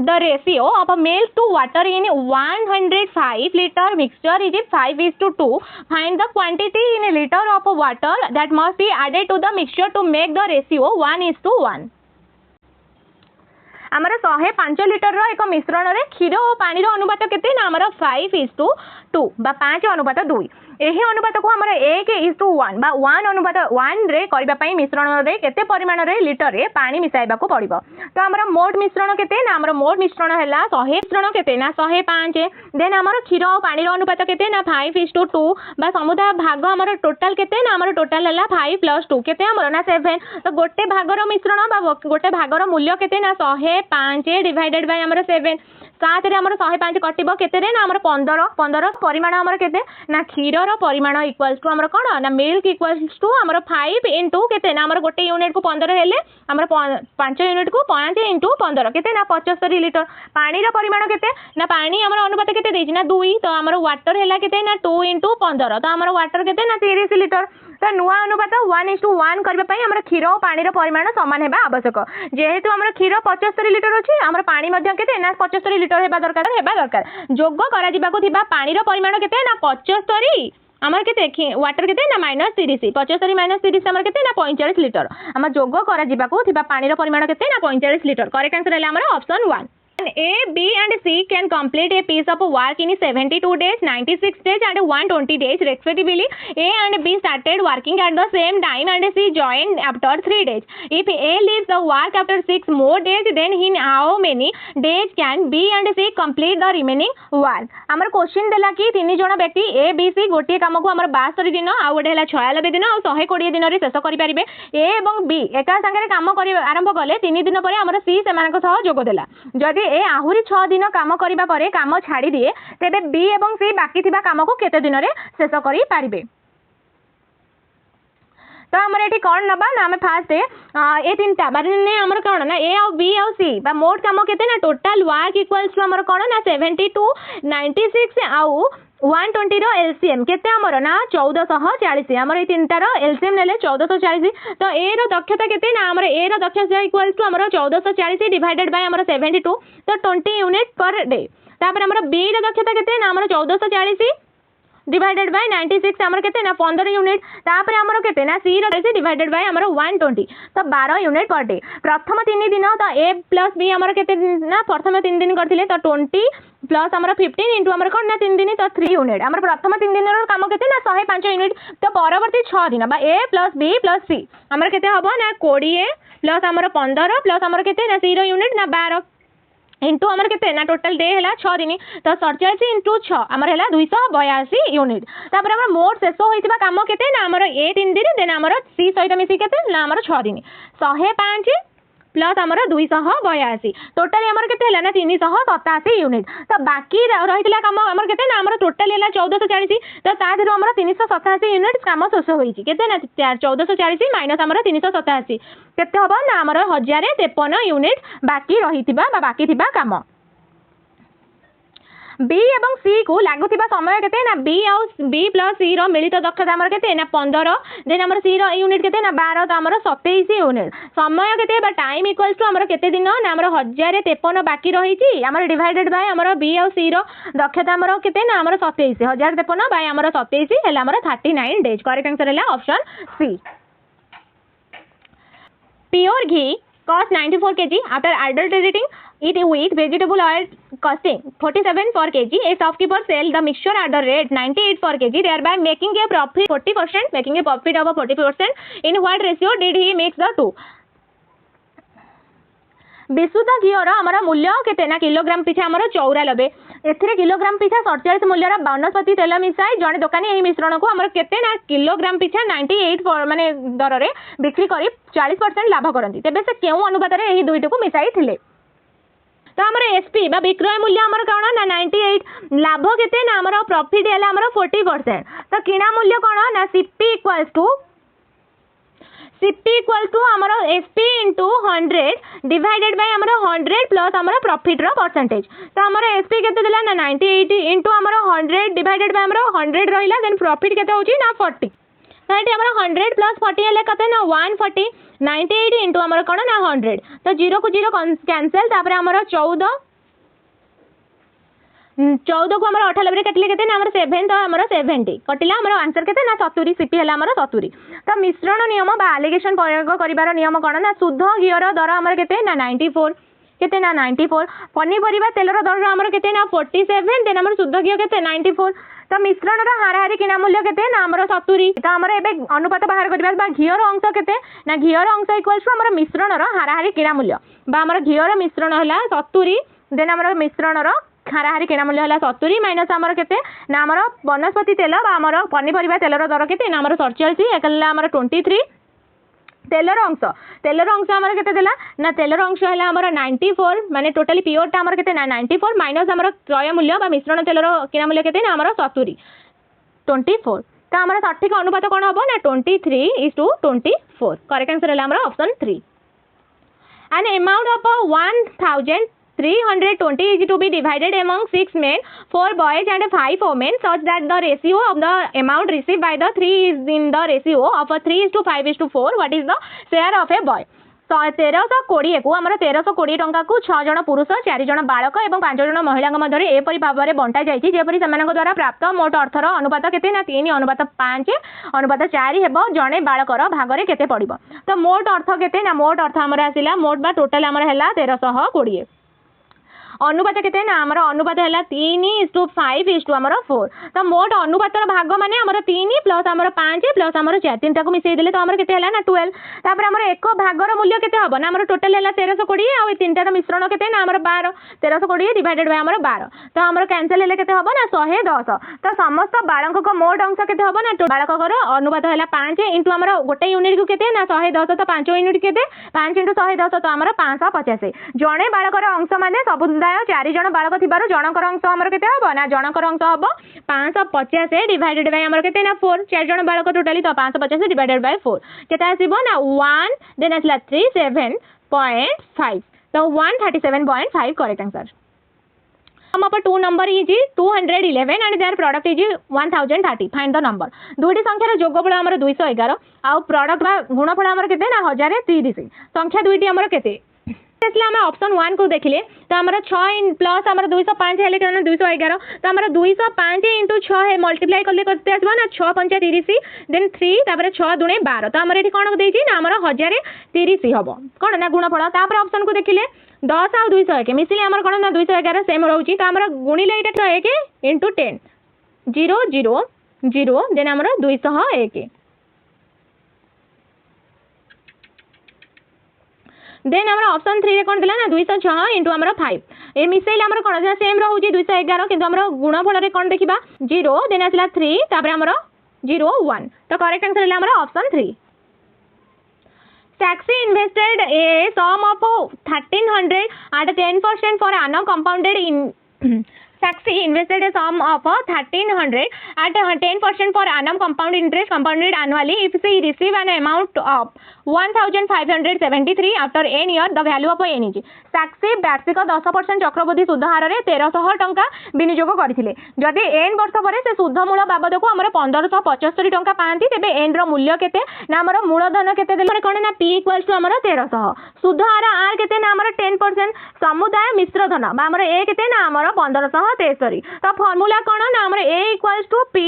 the ratio of a milk to water in 105 liter mixture is 5:2. Find the quantity in a liter of water that must be added to the mixture to make the ratio 1:1. आमर 105 litre एक मिश्रण रे क्षीर और पानी अनुपात केते ना आमर 5:2 बा 5:2 यही अनुपात को आमर 1:1 बा 1:1 रे करबा पई मिश्रण रे केते परिमाण रे लिटर रे पानी मिसाइबा को पड़िबो। तो आमर मोट मिश्रण केते ना आमर मोट मिश्रण हैला 100 मिश्रण केते ना 105 देन आमर क्षीर और पानी अनुपात केते ना 5:2 बा समुदाय भाग आमर टोटल केते ना आमर टोटल हैला 5 + 2 केते आमर ना 7। तो गोटे भागर मिश्रण बा गोटे भागर मूल्य केते ना 105 डिवाइडेड बाय आमर 7 7 रे आमर 105 कटिबो केते रे ना आमर 15 परिमाण आमर केते ना क्षीर रो परिमाण इक्वल्स टू आमर कोन ना मिल्क इक्वल्स टू आमर 5 * केते ना आमर गोटे यूनिट को 15 हेले आमर 5 यूनिट को 5 * 15 केते ना 75 लिटर। पानी रो परिमाण केते ना पानी आमर अनुपात केते देछि ना 2 तो आमर वाटर हेला केते ना 2 * 15 तो आमर वाटर केते ना 30 लिटर। तो नुआ अनुपात 1:1 करबा पई हमरा क्षीर और पानी रो परिमाण समान हेबा आवश्यक। जेहेतु हमरा क्षीर 75 लिटर अछि हमरा पानी मध्य केते ना 75 लिटर हेबा दरकार जोग करा जिबा को थिबा पानी रो परिमाण केते ना 75 आमर केते वाटर केते ना -30 75 - 30 आमर केते ना 45 लिटर आमर जोग करा जिबा को थिबा पानी रो परिमाण केते ना 45 लिटर। करेक्ट आंसर हैला आमर option 1। A, B and C can complete a piece of work in 72 days, 96 days and 120 days respectively. A and B started working at the same time and C joined after 3 days. If A leaves the work after 6 more days, then in how many days can B and C complete the remaining work? हमर question देला कि तीन जण व्यक्ति A, B, C गोटे काम को हमर 72 दिन आ गोटे हला 96 दिन आ 120 दिन रे शेष करि परिबे। A एवं B एका संगे काम करि आरंभ कले 3 दिन परे हमर C सेमानक सह जोग देला। जदि ए आहुरी 6 दिन काम करिबा परे काम छाड़ी दिए तेबे बी एवं सी बाकी थिबा काम को केते दिन रे शेष करि पारिबे। तो हमर एठी कोन नबा ना हम फास्ट ए तीनटा बारे हमर कोन ना ए और बी और सी बा मोट काम केते ना टोटल वर्क इक्वल्स टू हमर कोन ना 72 96 आउ 120 रो एलसीएम केते हमर ना 1440 हमर ए तीनटा रो एलसीएम नेले 1440। तो ए रो दक्षता केते ना हमर ए रो दक्षता इक्वल्स टू हमर 1440 डिवाइडेड बाय हमर 72 तो 20 यूनिट पर डे। तापर हमर बी रो दक्षता केते ना हमर 1440 डिवाइडेड बाय 96 हमर केते ना 15 यूनिट। तापर हमर केते ना सी रो डिवाइडेड बाय हमर 120 तो 12 यूनिट पर डे। प्रथम 3 दिन तो ए प्लस बी हमर केते ना प्रथम 3 दिन करथिले तो 20 प्लस हमर 15 इनटू हमर कोन ना 3 दिन तो 3 यूनिट हमर प्रथम 3 दिन रो काम केते ना 105 यूनिट। तो परवर्ती 6 दिन बा ए प्लस बी प्लस सी हमर केते हबो ना 20 प्लस हमर 15 प्लस हमर केते ना सी रो यूनिट ना 12 इंटू हमर केते ना टोटल डे हैला 6 दिन तो 47 इंटू 6 हमर हैला 282 यूनिट। तापर हमर मोट शेष होइतिबा काम केते ना हमर ए 3 दिन देन हमर सी सहित मिसी केते ना हमर 6 दिन 105 प्लस हमर 282 टोटल हमर केते हैला ना 387 यूनिट। तो बाकी रहितला काम हमर केते ना हमर टोटल हैला 1440 तो ता देरो हमर 387 यूनिट काम शेष होइची केते ना 1440 माइनस हमर 387 केते हबो ना हमर 1053 यूनिट बाकी रहितिबा बा बाकी थिबा काम। बी एवं सी को लागुथिबा समय केते ना बी और बी प्लस सी रो मिलित दक्षता हमर केते ना 15 देन हमर सी रो यूनिट केते ना 12 तो हमर 27 यूनिट। समय केते बा टाइम इक्वल्स टू हमर केते दिन ना हमर 1053 बाकी रहिची हमर डिवाइडेड बाय हमर बी और सी रो दक्षता हमर केते ना हमर 27 1053 बाय हमर 27 हैला हमर 39 डेज। करेक्ट आंसर हैला option C. Pure ghee cost 94 kg after adulterating it with vegetable oil costing 47 per kg. A shopkeeper sell the mixture at the rate 98 per kg thereby making a profit 40% making a profit of 40%. In what ratio did he mix the two? विशुद्ध घीर आमर मूल्य केते ना kilogram पिछा आमर 94 एथिरे kilogram पिछा 47 मूल्यर वनस्पति तेल मिसाई जने दुकानी एही मिश्रण को आमर केते ना किलोग्राम पिछा 98 माने दर रे बिक्री करी 40% लाभ करंती। तेबे से केउ अनुपात रे एही दुईटको मिसाई थिले। तो हमर एसपी बा विक्रय मूल्य हमर कोन ना 98 लाभ केते ना हमर प्रॉफिट हैला हमर 40%। तो किना मूल्य कोन ना सीपी इक्वल टू हमर एसपी इंटू 100 डिवाइडेड बाय हमर 100 प्लस हमर प्रॉफिट रो परसेंटेज। तो हमर एसपी केते दिला ना 98 इंटू हमर 100 डिवाइडेड बाय हमर 100 रहिला देन प्रॉफिट केते होची ना 40 तो एटी हमर 100 प्लस 40 हेले केते ना 140 98 इंटू हमर कोन ना 100 तो 0 को 0 कैंसिल तापर हमर 14 14 को आमर 98 काटिले केते ना आमर 7 तो आमर 70 कटिला आमर आंसर केते ना 70 सीपी हला आमर 70। तो मिश्रण नियम बा एलिगेशन प्रयोग करिवार नियम कोन ना शुद्ध घीर दर आमर केते ना 94 केते ना 94 पनीपरिबा तेलर दर आमर केते ना 47 देन आमर शुद्ध घी केते 94। तो मिश्रण हाराहारी किना मूल्य केते ना आमर 70। तो आमर एबे अनुपात बाहर करिबा बा घीर अंश केते ना घीर अंश इक्वल्स टू आमर मिश्रण हाराहारी किना मूल्य बा आमर घीर मिश्रण हला 70 देन आमर मिश्रण हाराहारी किना मूल्य हला 70 माइनस आमर केते ना आमर वनस्पति तेल बा आमर पनीपरिबा तेलर दर केते ना आमर 47 एकला आमर 23 तेलर अंश आमर केते देला ना तेलर अंश हला आमर 94 माने टोटली प्योर टा आमर केते ना 94 माइनस आमर क्रय मूल्य बा मिश्रण तेलर किना मूल्य केते ना आमर 70 24। तो आमर सठिक अनुपात कोन हबो ना 23:24। करेक्ट आंसर हला आमर option 3। An amount of 1,320 is to be divided among 6 men, 4 boys and 5 women such that the ratio of the amount received by the 3 is in the ratio of 3:5:4. What is the share of a boy? तो 1320 को आमर 1320 टंका को 6 जन पुरुष 4 जन बालक और 5 जन महिला मध्य एपरी भाव में बंटा जाइए जेपरी सेमानक द्वारा प्राप्त मोट अर्थर अनुपात केते ना 3:5:4 हेबो जणे बालकर भागरे केते पड़िबो। तो मोट अर्थ केते ना मोट अर्थ आमर आसिला मोट बा टोटल आमर हैला 1320 अनुपात केते ना आमर अनुपात हैला 3:5 आमर 4। तो मोट अनुपातर भाग माने आमर 3 प्लस आमर 5 प्लस आमर 4 तीनटा को मिसई देले तो आमर केते हैला ना 12। तापर आमर एक भागर मूल्य केते हबो ना आमर टोटल हैला 1320 आ तीनटार मिश्रण केते ना आमर 12 1320 डिवाइडेड बाय आमर 12 तो आमर कैंसिल हेले केते हबो ना 110। तो समस्त बालक को मोट अंश केते हबो ना बालकर अनुपात हैला 5 इनटू आमर गोटे यूनिट को केते ना 110 तो 5 यूनिट केते 5 * 110 तो आमर 550 जणे बालकर अंश माने सब 4 जन बालक थिबारो जनकर अंश आमर केते हबो ना जनकर अंश हबो 550 डिवाइडेड बाय आमर केते ना 4 4 जन बालक टोटली तो 550 डिवाइडेड बाय 4 केते आसीबो ना 1 देन आसला 37.5 तो 137.5 correct answer. Sum of 2 number is 211 and their product is 1030. Find the number. दुईटी संख्यार जोगफल आमर 211 आउ प्रोडक्ट बा गुणफल आमर केते ना 1030 संख्या दुईटी आमर केते इसलिए हमें ऑप्शन 1 को देखिले तो आमर 6 प्लस आमर 205 हेले केन 211 तो आमर 205 * 6 है मल्टीप्लाई करले करते आसबा ना 6 × 5 = 30 देन 3 तापर 6 × 2 = 12 तो आमर एठी कोन देछि ना आमर 1030 हबो कोन ना गुणफल। तापर ऑप्शन को देखिले 10 और 201 मिसिले आमर कोन ना 211 सेम रहउची तो आमर गुणिले एटा 1 * 10 0 0 0 देन आमर 201 देन आमर ऑप्शन 3 रे कोन दिला ना 206 * आमर 5 ए मिसेइले आमर कोन ना सेम रहउची 211 किंतु आमर गुणफल रे कोन देखिबा 0 देन आसला 3 तापर आमर 0 1 तो करेक्ट आंसर है आमर option 3। Saxi invested a sum of 1300 at 10% for annum compounded in Saxi invested a sum of 1300 at 10% for annum compound interest compounded annually if she receive an amount of 1573 after n year the value of n is Saxi वार्षिक 10% चक्रवृद्धि सुध हार रे 1300 टंका विनियोग करथिले जदि n वर्ष परे से सुध मूल बाबद को हमर 1575 टंका पांती तेबे n रो मूल्य केते ना हमर मूलधन केते देले कोन ना p = हमर 1300 सुध हार r केते ना हमर 10% समुदाय मिश्र धन बा हमर a केते ना हमर 1563 तो फार्मूला कोन ना हमर a = p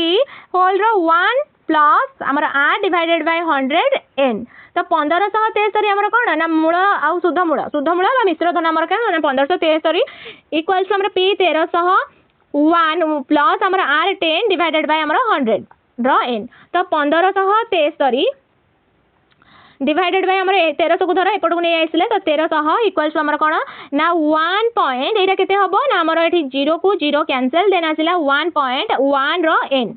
होल रो 1 प्लस हमर r डिवाइडेड बाय 100 n तो 1563 हमर कोन ना मूल आ शुद्ध मूल बा मिश्र धन हमर कोन ना 1563 इक्वल्स हमर p 1300 1 प्लस हमर r 10 डिवाइडेड बाय हमर 100 रो n तो 1563 डिवाइडेड बाय हमर 1300 को धर एपट को नै आइसले तो 1300 इक्वल्स हमर कोन ना 1 पॉइंट एटा केते हबो ना हमर एठी 0 को 0 कैंसिल देन आसिला 1.1 रो n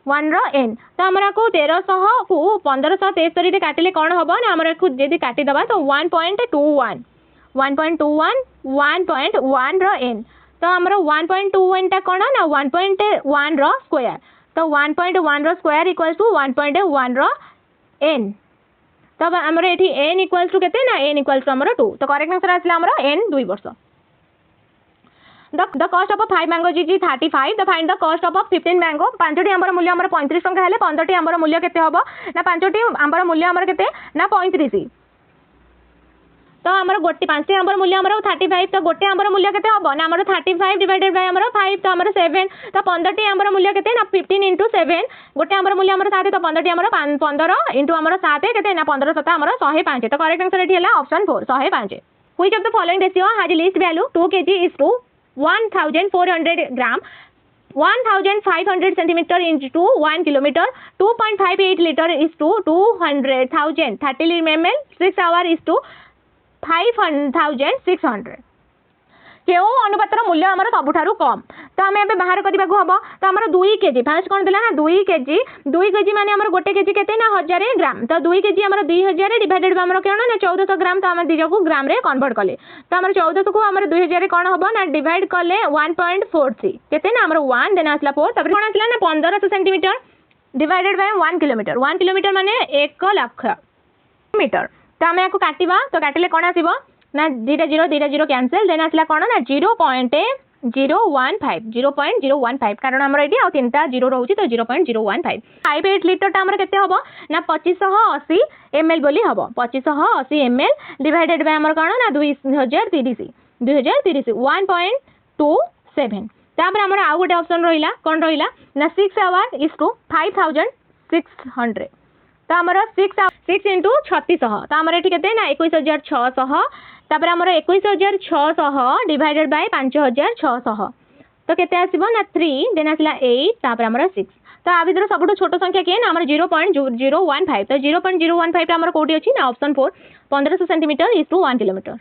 1 रो n तो हमरा को 1300 को 1563 रे काटिले कोन हबो ना हमरा को जेदी काटि दबा तो 1.21 1.1 रो n तो हमरा 1.21 टा कोन ना 1.1 रो स्क्वायर तो 1.1 rho square equals to 1.1 rho n तब हमर एठी n इक्वल्स टू केते ना n इक्वल्स टू हमर 2 तो करेक्ट आंसर आसला हमर n 2 वर्ष। The cost of 5 mangoes is 35 the find the cost of 15 mango 5टी आंबर मूल्य हमर 35 टंका हेले 15टी आंबर मूल्य केते हबो ना 5टी आंबर मूल्य हमर केते ना 35 तो आमर गोटे 5 आंबर मूल्य आमर 35 तो गोटे आंबर मूल्य केते हबो ना आमर 35 डिवाइडेड बाय आमर 5 तो आमर 7 तो 15 टी आंबर मूल्य केते ना 15 * 7 गोटे आंबर मूल्य आमर 7 तो 15 टी आमर 15 * आमर 7 केते ना 15 7 आमर 105 तो करेक्ट आंसर एठी हला option 4 105 which of the following ratio has least value 2 kg is to 1400 gram 1500 centimeter into 1 kilometer 2.58 liter is to 200,000 30 ml 6 hour is to 5600 केउ अनुपातर मूल्य आमर सबुठारु कम तो आम ए बाहर करने को हम तो आमर 2 kg फास्ट कौन देला ना 2 kg माने आमर गोटे केजी केते ना 1000 ग्राम तो 2 kg आमर 2000 डिवाइडेड आमर केन ना 1400 ग्राम तो आम दिजो को ग्राम रे कन्वर्ट कले तो आमर 1400 को आमर 2000 कोन हबो ना डिवाइड कले 1.43 केते ना आमर 1 देना आसला 4 तब कोन आसला ना 1500 सेंटीमीटर डिवाइडेड बाय 1 किलोमीटर माने 1 लाख मीटर तो आम याको काटिबा तो काटिले कोन आसीबो ना 0 कैंसिल देन आसला कोन ना 0.015 कारण हमर एटी आ तीनटा 0 रहउची तो 0.015 58 लीटर टा हमर केते हबो ना 2580 ml बोली हबो 2580 ml डिवाइडेड बाय हमर कोन ना 2030 1.27 तापर हमर आ गोटे ऑप्शन रहिला कोन रहिला ना 6 आवर इज टू 5600 तो हमर 6 into 3600 तो हमर एटी केते ना 21600 तापर हमर 21600 डिवाइडेड बाय 5600 तो केते आसीबो ना 3 देन आसला 8 तापर हमर 6 तो आ भीतर सबटो छोटो संख्या के ना हमर 0.015 तो 0.015 हमर कोठी अछि ना option 4 1500 centimetre is to 1 kilometre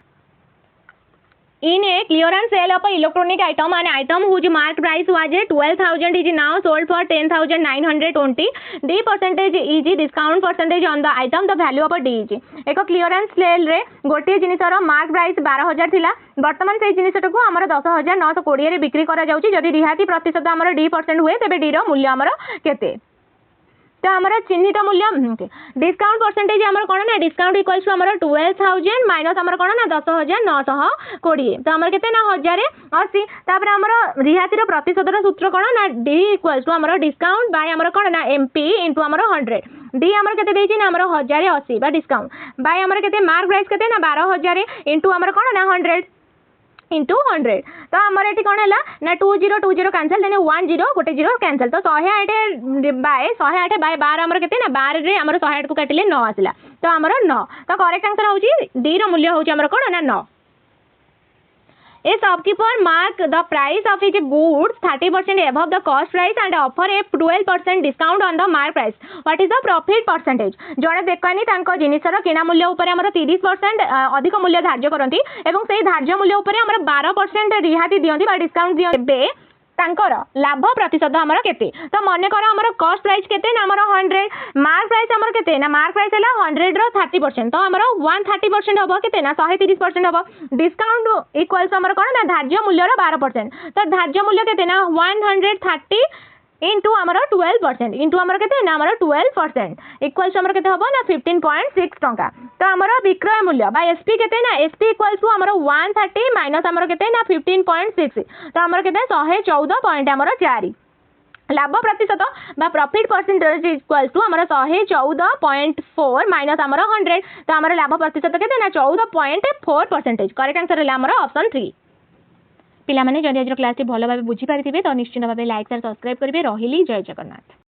In a clearance sale of an electronic item, an item whose mark price was 12,000 is now sold for 10,920. D percentage is discount percentage on the item. The value of D is. एक clearance sale रे गोटे जिनिसर mark price 12,000 थिला वर्तमान से जिनिसटको हमर 10,920 रे बिक्री करा जाउची जदि रिहाती प्रतिशत हमर D% हुए तबे D रो मूल्य हमर केते तो हमारा चिन्हित मूल्य डिस्काउंट परसेंटेज हमर कोन ना डिस्काउंट इक्वल्स टू हमर 12,000 माइनस हमर कोन ना 10,920 तो हमर केते ना 1080 तापर हमर रिहाती रो प्रतिशत रो सूत्र कोन ना D इक्वल्स टू हमर डिस्काउंट बाय हमर कोन ना MP इनटू हमर 100 D हमर केते देछि ना हमर 1080 बा डिस्काउंट बाय हमर केते मार्क प्राइस केते ना 12,000 इनटू हमर कोन ना 100 into 100 तो हमर एटी कोन हला ना 2020 कैंसिल देने 10 गोटे 0 कैंसिल तो 108 बाय 12 हमर केते ना 12 रे हमर 108 को काटिले 9 आसिला तो हमर 9 तो करेक्ट आंसर होची डी रो मूल्य होची हमर कोन ना 9 A shopkeeper mark the price of his goods 30% above the cost price and offer a 12% discount on the mark price. What is the profit percentage? जड़े देखनी तांको जिनिसर किना मूल्य ऊपर हमर 30% अधिक मूल्य धार्य करंती एवं सेही धार्य मूल्य ऊपर हमर 12% रिहाती दियंती बा डिस्काउंट दियंती बे तांकर लाभ प्रतिशत हमर केते तो मने कर हमर कॉस्ट प्राइस केते ना हमर 100 मार्क प्राइस हमर केते ना मार्क प्राइस हला 100 रो 30% तो हमर 130% हबो केते ना 130% हबो डिस्काउंट इक्वल्स हमर कोन ना धार्य मूल्य रो 12% तो धार्य मूल्य केते ना 130 into हमर 12% into हमर केते ना हमर 12% इक्वल्स हमर केते हबो ना 15.6 टंका तो हमर विक्रय मूल्य बा एसपी केते ना एसपी इक्वल्स टू हमर 130 माइनस हमर केते ना 15.6 तो हमर केते 114 पॉइंट हमर 4 लाभ प्रतिशत बा प्रॉफिट परसेंटेज इक्वल्स टू हमर 114.4 माइनस हमर 100 तो हमर लाभ प्रतिशत केते ना 14.4% करेक्ट आंसर हला हमर ऑप्शन 3 पिला माने जदि आज क्लास भल भाबे बुझी पारिथिबे तो निश्चित भाबे लाइक और सब्सक्राइब करिवे रहिली जय जगन्नाथ।